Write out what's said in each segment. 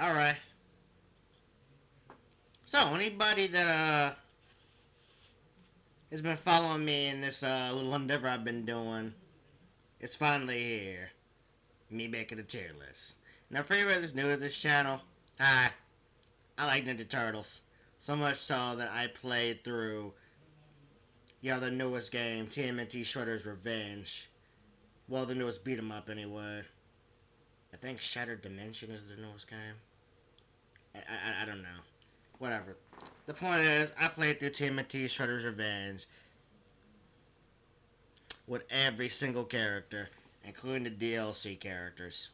Alright. So, anybody that has been following me in this little endeavor I've been doing is finally here. Me making a tier list. Now, for anybody that's new to this channel, hi. I like Ninja Turtles. So much so that I played through, the newest game, TMNT Shredder's Revenge. Well, the newest beat 'em up anyway. I think Shattered Dimension is the newest game. I don't know. Whatever. The point is, I played through TMNT Shredder's Revenge with every single character, including the DLC characters.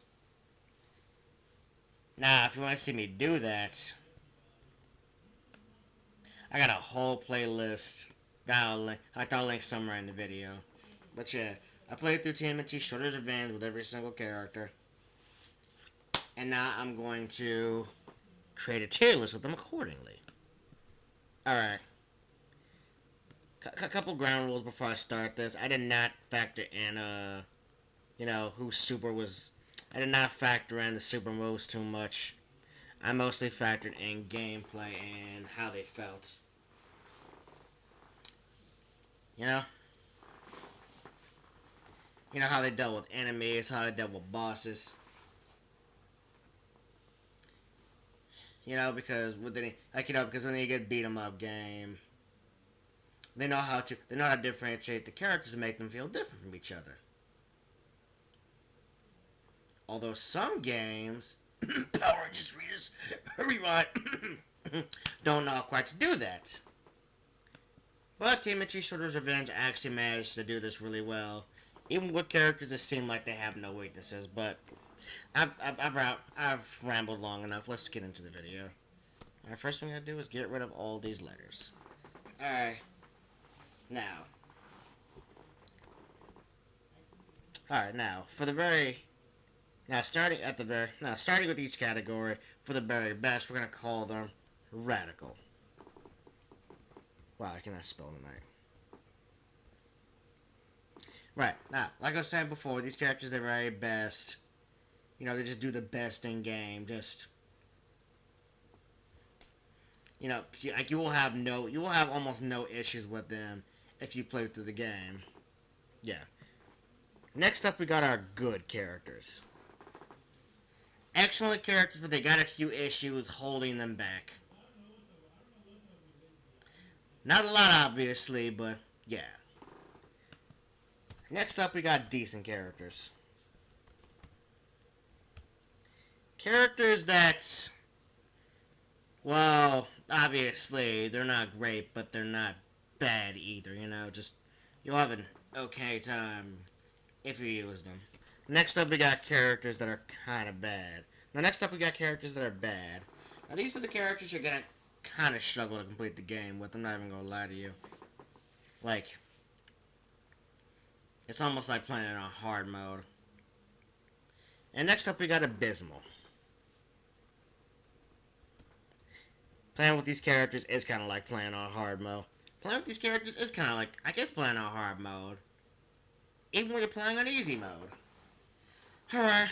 Now, if you want to see me do that, I got a whole playlist. I'll link somewhere in the video. But yeah, I played through TMNT Shredder's Revenge with every single character. And now I'm going to create a tier list with them accordingly. Alright. A couple ground rules before I start this. I did not factor in, who super was. I did not factor in the super moves too much. I mostly factored in gameplay and how they felt. You know? You know how they dealt with enemies, how they dealt with bosses. Because because when you get beat 'em up game, they know how to differentiate the characters and make them feel different from each other. Although some games, Power Rangers readers, rewind, don't know quite to do that. But TMNT Shredder's Revenge actually managed to do this really well, even with characters that seem like they have no weaknesses. But I've rambled long enough. Let's get into the video. Alright, first thing I gotta do is get rid of all these letters. Alright, now. Alright, now for the very starting with each category for the very best, we're gonna call them radical. Wow, I cannot spell tonight. Right, now, like I was saying before, these characters, they're very best. They just do the best in game. Just, like you will have almost no issues with them if you play through the game. Yeah. Next up, we got our good characters. Excellent characters, but they got a few issues holding them back. Not a lot, obviously, but yeah. Next up, we got decent characters. Characters that, well, obviously, they're not great, but they're not bad either, just, you'll have an okay time if you use them. Next up, we got characters that are kind of bad. Now, next up, we got characters that are bad. Now, these are the characters you're gonna kind of struggle to complete the game with. I'm not even gonna lie to you. Like, it's almost like playing it on hard mode. And next up, we got Abysmal. Playing with these characters is kind of like playing on hard mode. Playing with these characters is kind of like, I guess, playing on hard mode. Even when you're playing on easy mode. Alright,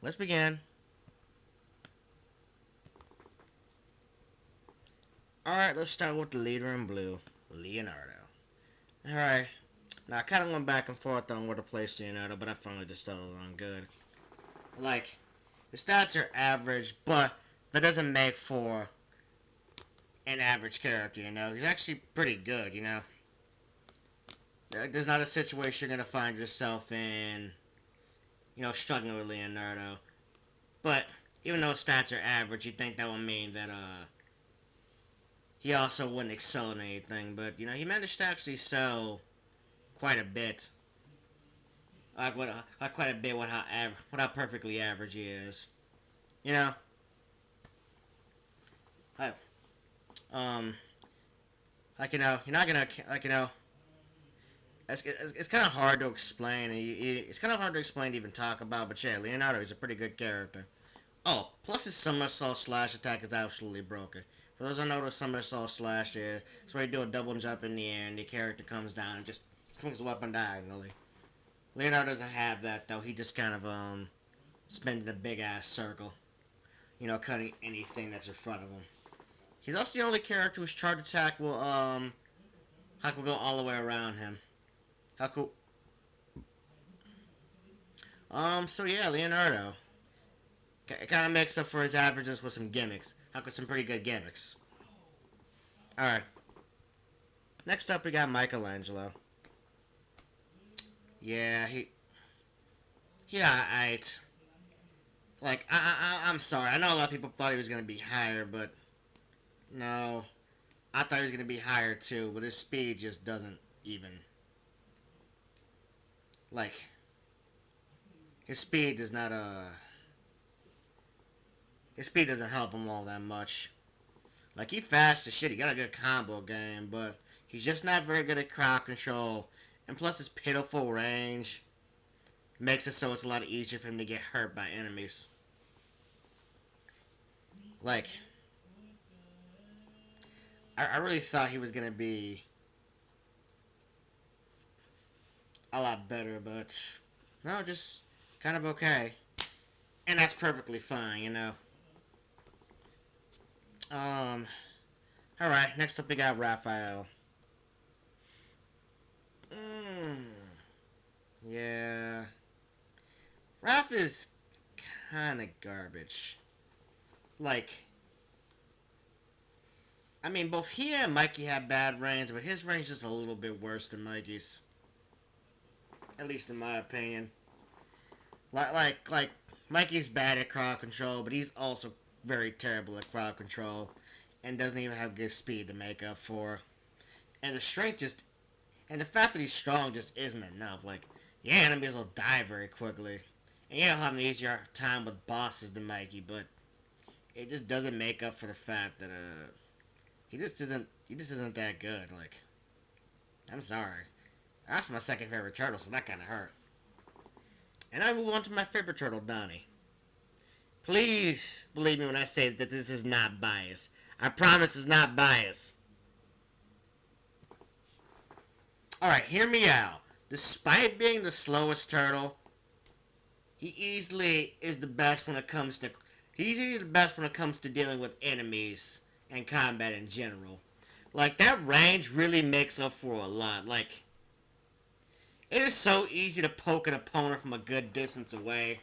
let's begin. Alright, let's start with the leader in blue, Leonardo. Alright, now I kind of went back and forth on where to place Leonardo, but I finally just settled on good. Like, the stats are average, but that doesn't make for an average character, He's actually pretty good, There's not a situation you're going to find yourself in, struggling with Leonardo. But, even though stats are average, you'd think that would mean that, he also wouldn't excel in anything. But, he managed to actually sell quite a bit. Quite a bit with how perfectly average he is. Like, um, you're not gonna, it's kind of hard to explain. It's kind of hard to explain to even talk about, but yeah, Leonardo is a pretty good character. Oh, plus his somersault slash attack is absolutely broken. For those who know what a somersault slash is, it's where you do a double jump in the air and the character comes down and just swings the weapon diagonally. Leonardo doesn't have that though. He just kind of spins in a big ass circle. cutting anything that's in front of him. He's also the only character whose charge attack will go all the way around him. How cool. So yeah, Leonardo. It kind of makes up for his averages with some gimmicks. Some pretty good gimmicks. Alright. Next up, we got Michelangelo. Yeah, alright. Like, I'm sorry. I know a lot of people thought he was going to be higher, but no. I thought he was going to be higher too, but his speed just doesn't even. Like, his speed does not, his speed doesn't help him all that much. Like, he fast as shit. He got a good combo game, but he's just not very good at crowd control. And plus, his pitiful range makes it so it's a lot easier for him to get hurt by enemies. Like, I really thought he was going to be a lot better, but no, just kind of okay. And that's perfectly fine. Um, alright, next up we got Raphael. Yeah. Raph is kind of garbage. Like, I mean, both he and Mikey have bad range, but his range is a little bit worse than Mikey's. At least in my opinion. Like Mikey's bad at crowd control, but he's also very terrible at crowd control, and doesn't even have good speed to make up for. And the strength just, and the fact that he's strong just isn't enough. Like, yeah, enemies will die very quickly, and yeah, he'll have an easier time with bosses than Mikey, but it just doesn't make up for the fact that he just isn't that good. Like, I'm sorry. That's my second favorite turtle, so that kind of hurt. And I move on to my favorite turtle, Donnie. Please believe me when I say that this is not bias. I promise it's not bias. Alright, hear me out. Despite being the slowest turtle, he easily is the best when it comes to he's easily the best when it comes to dealing with enemies and combat in general. Like, that range really makes up for a lot. Like, it is so easy to poke an opponent from a good distance away.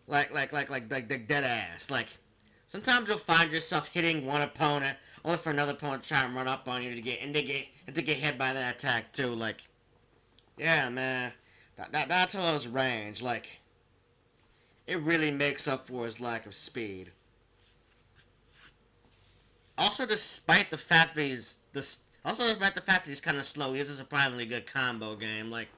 Like dead ass. Like, sometimes you'll find yourself hitting one opponent only for another opponent to try and run up on you to get hit by that attack too. Like, yeah, man, that's how his range. Like, it really makes up for his lack of speed. Also, despite the fact that he's kind of slow, he has a surprisingly good combo game. Like,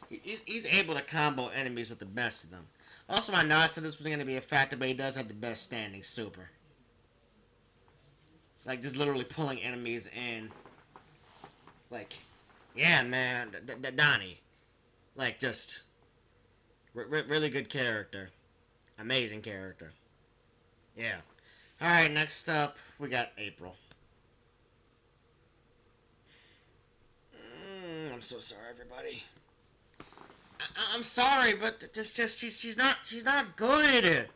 he's able to combo enemies with the best of them. Also, I know I said this was going to be a factor, but he does have the best standing super. Like, just literally pulling enemies in. Like, yeah, man, Donnie. Like, just really good character, amazing character. Yeah. All right, next up we got April. I'm so sorry, everybody. I'm sorry, but she's not good.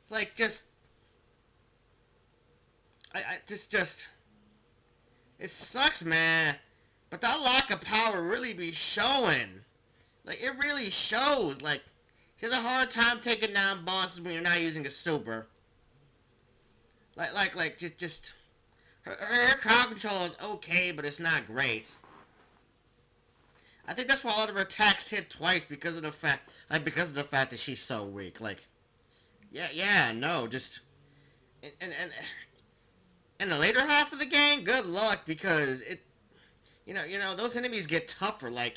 Like, just it sucks, man. But that lack of power really be showing. Like, it really shows. Like, she has a hard time taking down bosses when you're not using a super. Just her crowd control is okay, but it's not great. I think that's why a lot of her attacks hit twice because of the fact that she's so weak. Like, yeah, no, just and in the later half of the game, good luck because those enemies get tougher. Like,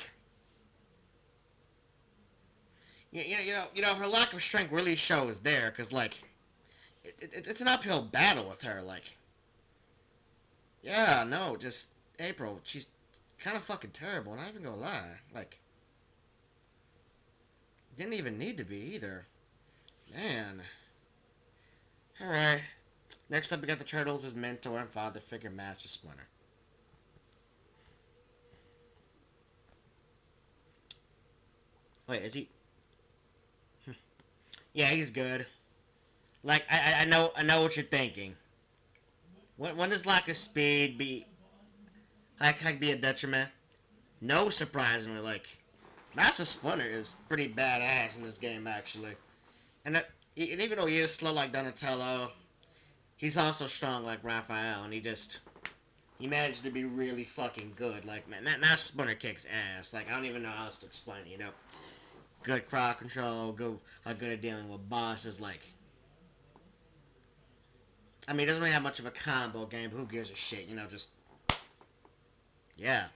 her lack of strength really shows there because like it's an uphill battle with her. Like, yeah, no, just April, she's kind of fucking terrible. Not even gonna lie, like, didn't even need to be either. Man. All right. Next up, we got the Turtles' as mentor and father figure, Master Splinter. Wait, is he? Yeah, he's good. Like I know what you're thinking. When does lack of speed be like be a detriment? No, surprisingly, like Master Splinter is pretty badass in this game actually, and even though he is slow like Donatello, he's also strong like Raphael, and he managed to be really fucking good. Like Master Splinter kicks ass. Like I don't even know how else to explain it. Good crowd control, good at dealing with bosses. Like I mean, it doesn't really have much of a combo game, but who gives a shit? Just yeah.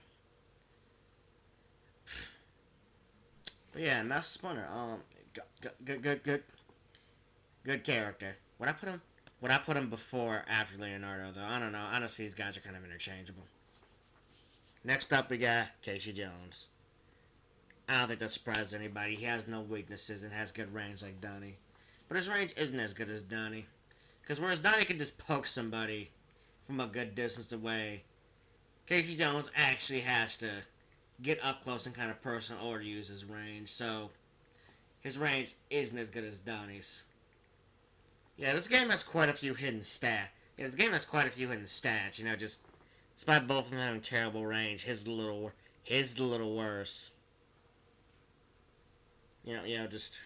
But yeah, Master Splinter, good character. Would I put him before or after Leonardo though? I don't know. Honestly, these guys are kind of interchangeable. Next up, we got Casey Jones. I don't think that surprises anybody. He has no weaknesses and has good range like Donnie, but his range isn't as good as Donnie. Because whereas Donnie can just poke somebody from a good distance away, Casey Jones actually has to get up close and kind of personal or use his range. So his range isn't as good as Donnie's. Yeah, this game has quite a few hidden stats. Yeah, this game has quite a few hidden stats. Just despite both of them having terrible range, his a little worse. Just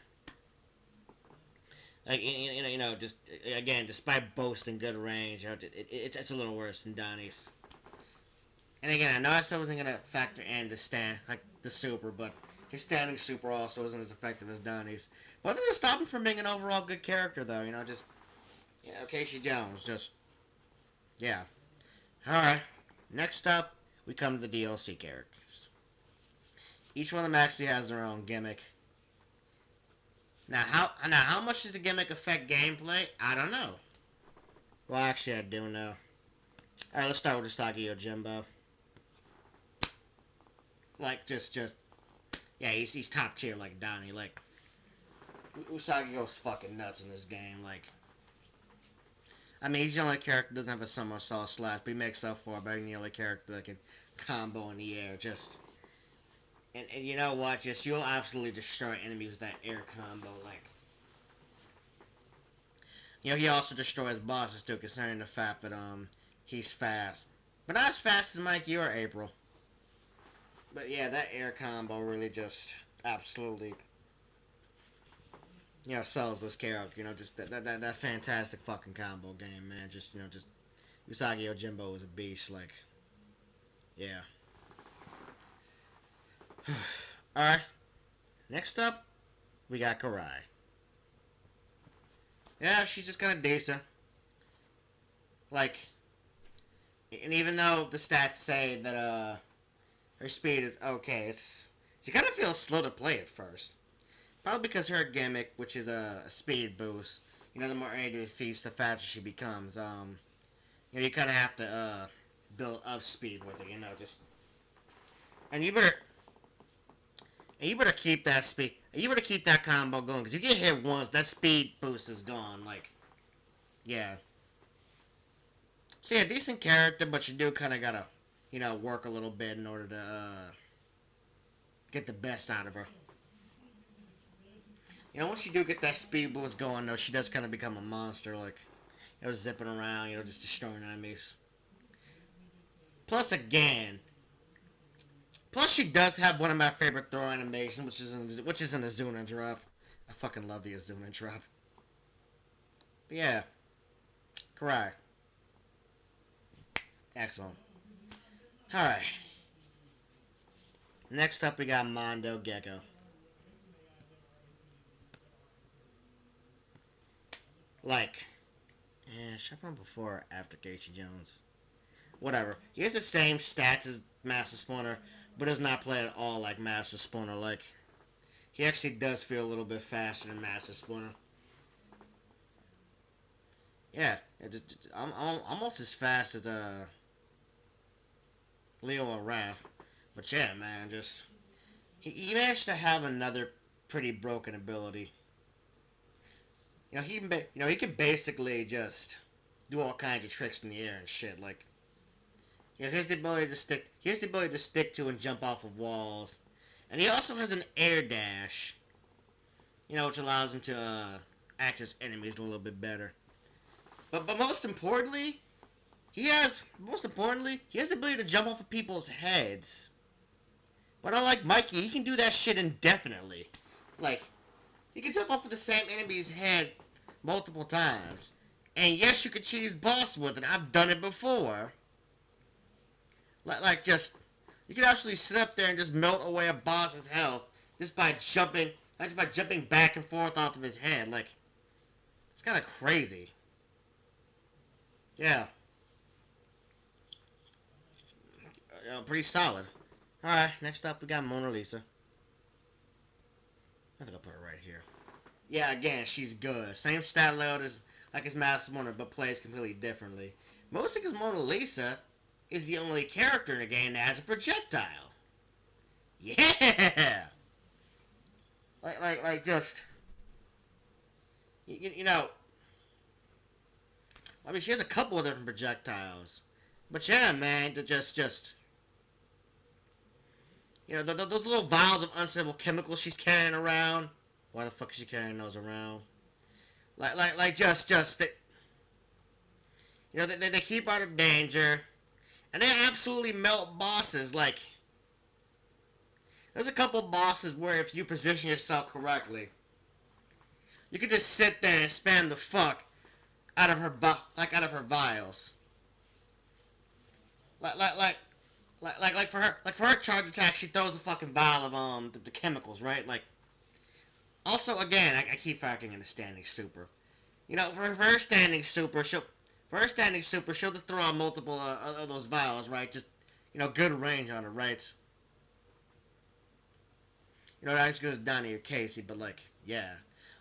like just again, despite boasting good range, it's a little worse than Donnie's. And again, I know I said I wasn't gonna factor in the super, but his standing super also isn't as effective as Donnie's. But that doesn't stop him from being an overall good character, though. Casey Jones, just yeah. All right. Next up, we come to the DLC characters. Each one of them actually has their own gimmick. Now how much does the gimmick affect gameplay? I don't know. Well, actually, I do know. All right, let's start with Usagi Yojimbo. Like, just yeah, he's top tier like Donnie. Like, Usagi goes fucking nuts in this game. Like, I mean, he's the only character that doesn't have a somersault slash, but he makes up for it by being the only character that can combo in the air. And you know what? Just you'll absolutely destroy enemies with that air combo. Like, he also destroys bosses too, considering the fact that he's fast, but not as fast as Mikey or April. But yeah, that air combo really just absolutely sells this character. Just that fantastic fucking combo game, man. Just Usagi Yojimbo is a beast. Like, yeah. All right. Next up, we got Karai. Yeah, she's just kind of decent. Like, and even though the stats say that her speed is okay, she kind of feels slow to play at first. Probably because her gimmick, which is a speed boost. The more angry she feeds, the faster she becomes. You kind of have to build up speed with her. Just and you better keep that speed. You better keep that combo going because you get hit once, that speed boost is gone. Like, yeah. So yeah, decent character, but you do kind of gotta, work a little bit in order to get the best out of her. Once you do get that speed boost going, though, she does kind of become a monster. Like, zipping around, just destroying enemies. Plus, again, she does have one of my favorite throw animations, which is an Azuna drop. I fucking love the Azuna drop. But yeah, correct. Excellent. All right. Next up, we got Mondo Gecko. Like, should I put him before or after Casey Jones? Whatever. He has the same stats as Master Splinter, but does not play at all like Master Splinter. Like, he actually does feel a little bit faster than Master Splinter. Yeah, I'm almost as fast as Leo or Raph. But yeah, man, just he managed to have another pretty broken ability. He could basically just do all kinds of tricks in the air and shit. Like, he has the ability to stick. He has the ability to stick to and jump off of walls, and he also has an air dash. which allows him to access enemies a little bit better. But most importantly, he has the ability to jump off of people's heads. But unlike Mikey, he can do that shit indefinitely. Like, he can jump off of the same enemy's head multiple times. And yes, you could cheese boss with it. I've done it before. Just, you can actually sit up there and just melt away a boss's health just by jumping back and forth off of his head. Like, it's kind of crazy. Yeah. Pretty solid. Alright, next up we got Mona Lisa. I think I'll put her right here. Yeah, again, she's good. Same stat load as like his Master Mona, but plays completely differently. Mostly because Mona Lisa is the only character in the game that has a projectile. Yeah! Just... You know... I mean, she has a couple of different projectiles. But yeah, man, just... those little vials of unstable chemicals she's carrying around. Why the fuck is she carrying those around? They keep out of danger. And they absolutely melt bosses. Like, there's a couple bosses where if you position yourself correctly, you could just sit there and spam the fuck out of her vials. For her charge attack, she throws a fucking vial of the chemicals, right? Like, also again, I keep factoring in the standing super. For her standing super, she'll just throw out multiple of those vials, right? Just good range on it, right? That's good down to your Casey, but like, yeah.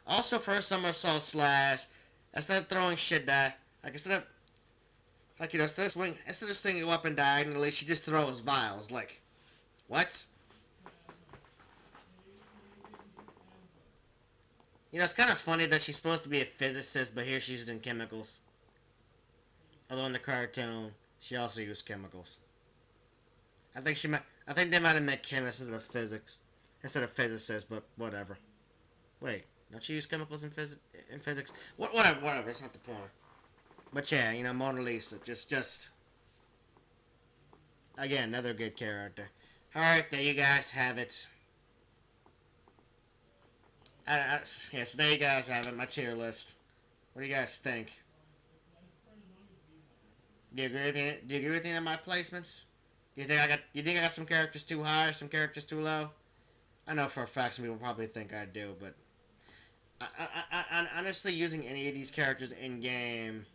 Also, for her somersault slash, instead of throwing shit back, instead of swinging a weapon diagonally, she just throws vials. Like, what? It's kind of funny that she's supposed to be a physicist, but here she's using chemicals. Although in the cartoon, she also used chemicals. I think they might have meant chemists instead of physicists, but whatever. Wait, don't you use chemicals in physics? Whatever. It's not the point. But yeah, Mona Lisa, just again, another good character. All right, there you guys have it. So there you guys have it, my tier list. What do you guys think? Do you agree with any of my placements? Do you think I got some characters too high, some characters too low? I know for a fact some people probably think I do, but honestly, using any of these characters in game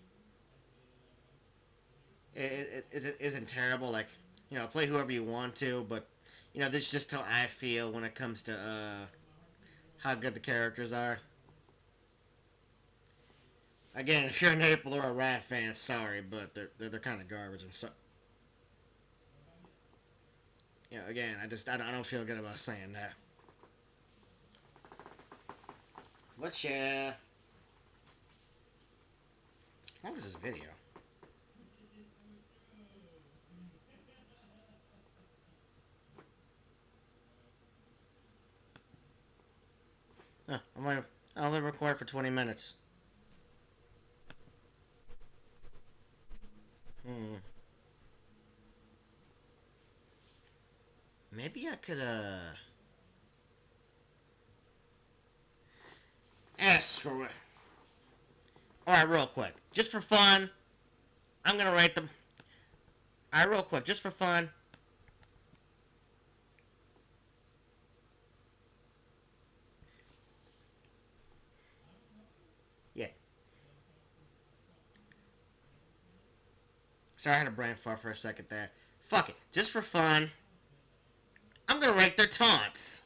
isn't terrible. Like, play whoever you want to, but this is just how I feel when it comes to how good the characters are. Again, if you're an April or a Rat fan, sorry, but they're kind of garbage. And so, again, I don't feel good about saying that. But yeah, what was this video? I only recorded for 20 minutes. Hmm. Maybe I could, screw it. Alright, real quick. Just for fun, I'm gonna rate them. Alright, real quick. Just for fun. Yeah. Sorry, I had a brain fart for a second there. Fuck it. Just for fun, I'm gonna rate their taunts.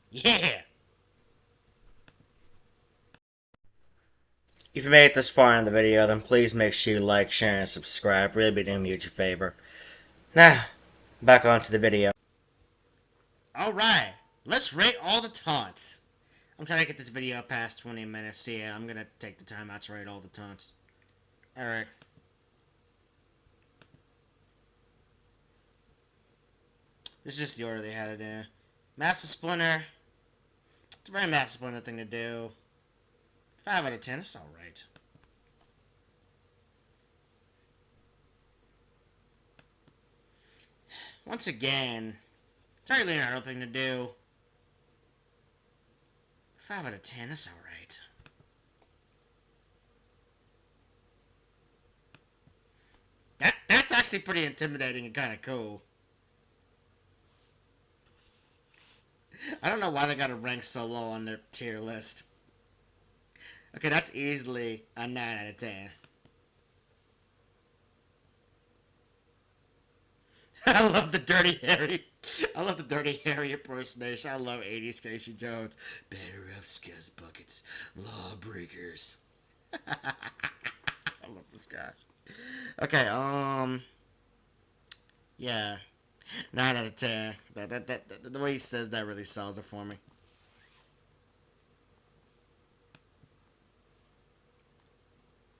Yeah. If you made it this far in the video, then please make sure you like, share, and subscribe. Really be doing me a huge favor. Now, back onto the video. Alright, let's rate all the taunts. I'm trying to get this video past 20 minutes, so yeah, I'm gonna take the time out to rate all the taunts. Alright. This is just the order they had it in. Master Splinter, It's a very masculine thing to do. 5 out of 10, it's alright. Once again, it's a very Leonardo thing to do. 5 out of 10, that's alright. That's actually pretty intimidating and kind of cool. I don't know why they got to rank so low on their tier list. Okay, that's easily a 9 out of 10. I love the Dirty Harry. I love the Dirty Harry impersonation. I love 80s Casey Jones. Better up, scuzz buckets. Lawbreakers. I love this guy. Okay, yeah. 9 out of 10. The way he says that really sells it for me.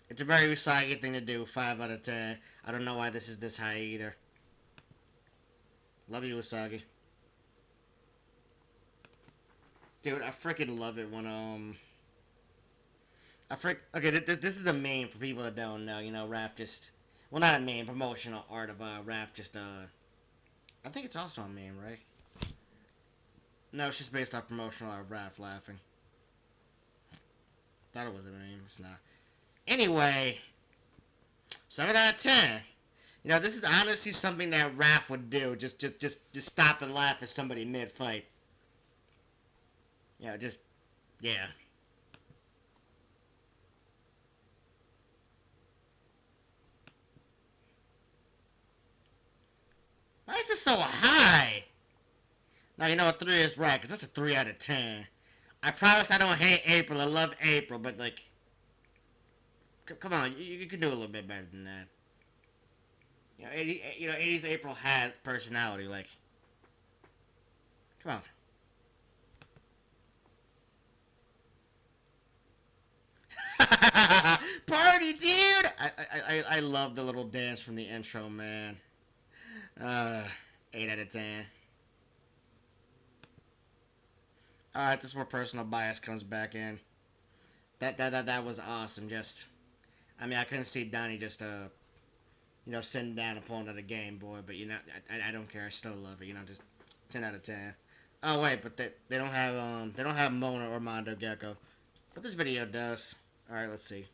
It's a very Usagi thing to do. 5 out of 10. I don't know why this is this high either. Love you, Usagi. Dude, I freaking love it when okay, this is a meme for people that don't know. You know, Raph just, well, not a meme, promotional art of Raph just I think it's also a meme, right? No, it's just based off promotional art of Raph laughing. Thought it was a meme. It's not. Anyway, 7 out of 10. You know, this is honestly something that Raph would do. Just stop and laugh at somebody mid-fight. You know, just, yeah. Why is this so high? Now, you know what, 3 is right, because that's a 3 out of 10. I promise I don't hate April. I love April, but, like, come on, you can do a little bit better than that. You know, 80s April has personality, like, come on. Party, dude! I love the little dance from the intro, man. Uh, 8 out of 10. Alright, this is where personal bias comes back in. That was awesome. Just, I mean, I couldn't see Donnie just, sitting down and pulling out a Game Boy, but, you know, I don't care. I still love it, you know, just 10 out of 10. Oh, wait, but they don't have Mona or Mondo Gecko. But this video does. Alright, let's see.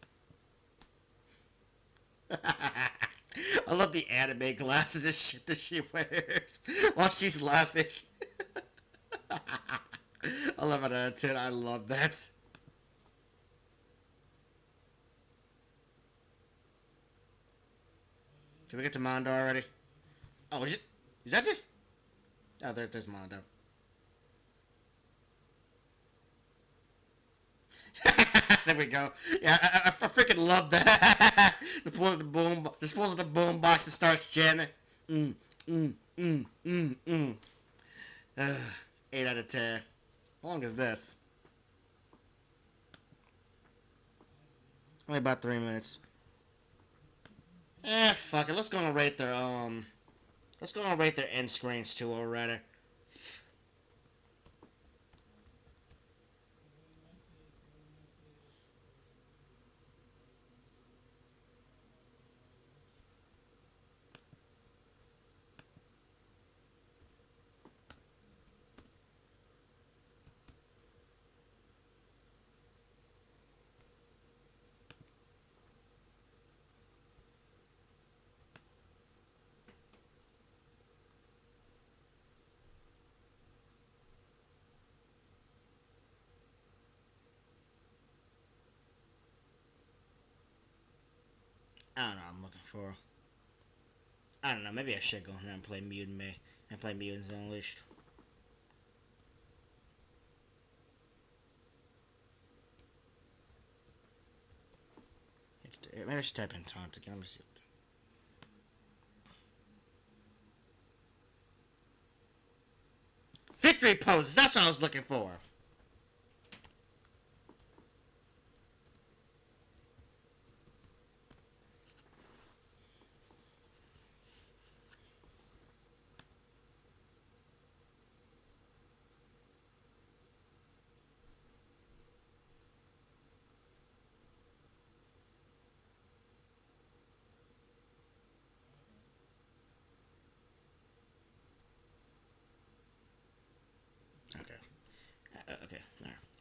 I love the anime glasses and shit that she wears while she's laughing. 11 out of 10. I love that. Can we get to Mondo already? Oh, is that just? Oh, there's Mondo. There we go. Yeah, I freaking love that. Just pulls the boom box and starts jamming. Mm, mm, mm, mm, mm. 8 out of 10. How long is this? Only about 3 minutes. Fuck it. Let's go and rate their Let's go and rate their end screens too already. I don't know. I'm looking for. I don't know. Maybe I should go in there and play Mutant Me and play Mutants Unleashed. Maybe I should type in taunt again. Let me see. Victory poses. That's what I was looking for.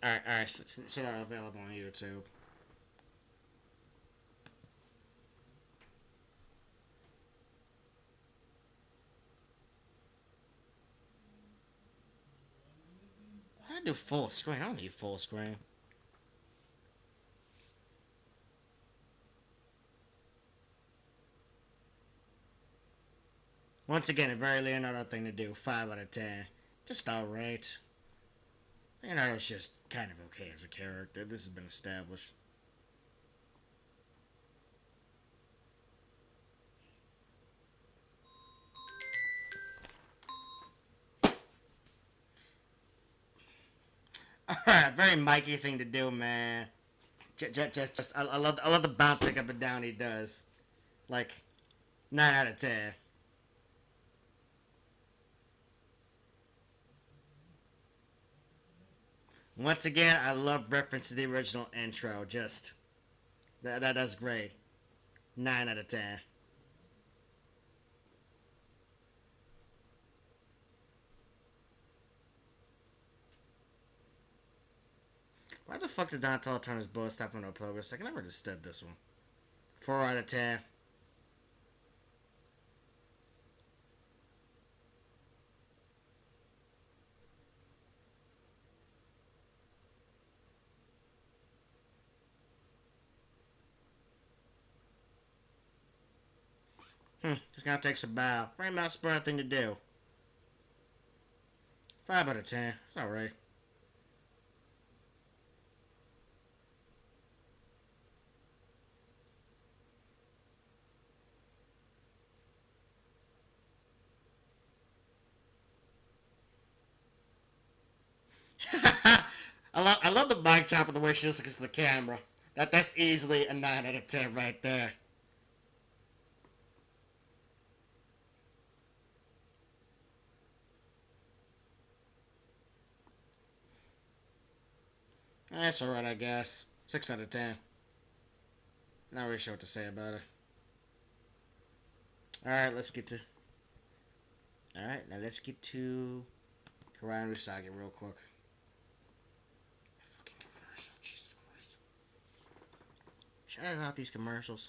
alright, so they're available on YouTube. How do I do full screen? I don't need full screen. Once again, a very Leonardo thing to do. 5 out of 10. Just alright. Leonardo's just kind of okay as a character. This has been established. Alright, very Mikey thing to do, man. I love the bouncing up and down he does. Like, 9 out of 10. Once again, I love reference to the original intro. Just, that's great. 9 out of 10. Why the fuck did Donatello turn his bow staff into a Pogus? I never understood this one. 4 out of 10. Just gonna take some bow. Very mouse spur thing to do. 5 out of 10. It's alright. I love the mic chop and the way she looks at the camera. That's easily a 9 out of 10 right there. That's alright, I guess. 6 out of 10. Not really sure what to say about it. Alright, let's get to. Alright, now let's get to Karan Usagi real quick. Fucking commercial, Jesus Christ. Shout out these commercials.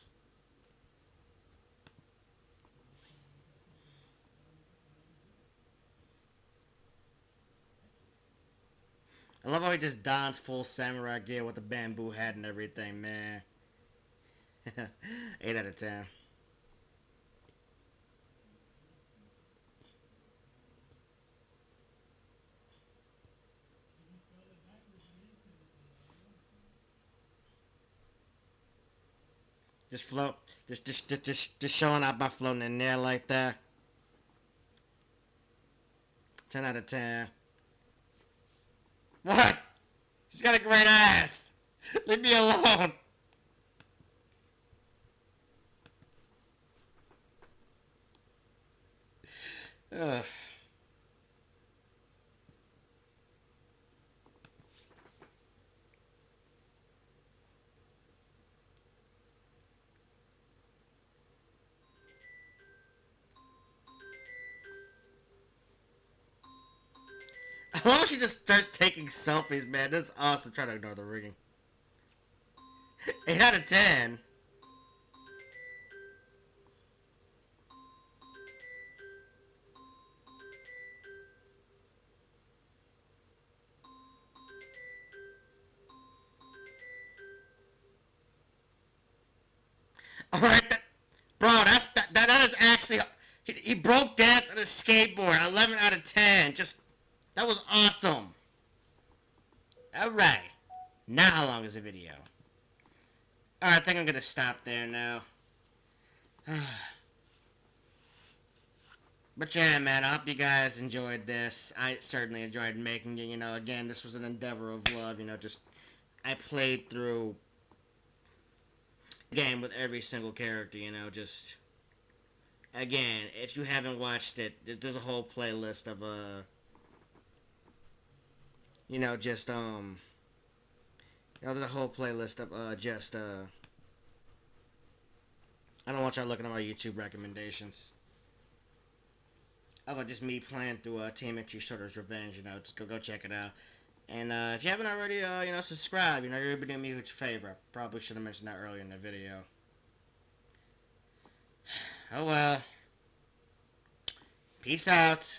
I love how he just dons full samurai gear with the bamboo hat and everything, man. 8 out of 10. Just float, just showing up by floating in there like that. 10 out of 10. What? She's got a great ass. Leave me alone. Ugh. I love when she just starts taking selfies, man. That's awesome. Try to ignore the rigging. 8 out of 10. All right, bro, that is actually he broke dance on a skateboard. 11 out of 10. Just that was awesome. All right, now how long is the video? All right, I think I'm gonna stop there now. But yeah, man, I hope you guys enjoyed this. I certainly enjoyed making it. You know, again, this was an endeavor of love. You know, just I played through the game with every single character. You know, just again, if you haven't watched it, there's a whole playlist of you know, just you know, there's a whole playlist of just I don't want y'all looking at my YouTube recommendations. Of just me playing through TMNT Shorter's Revenge. You know, just go check it out. And if you haven't already, subscribe. You're doing me a huge favor. I probably should have mentioned that earlier in the video. Oh well. Peace out.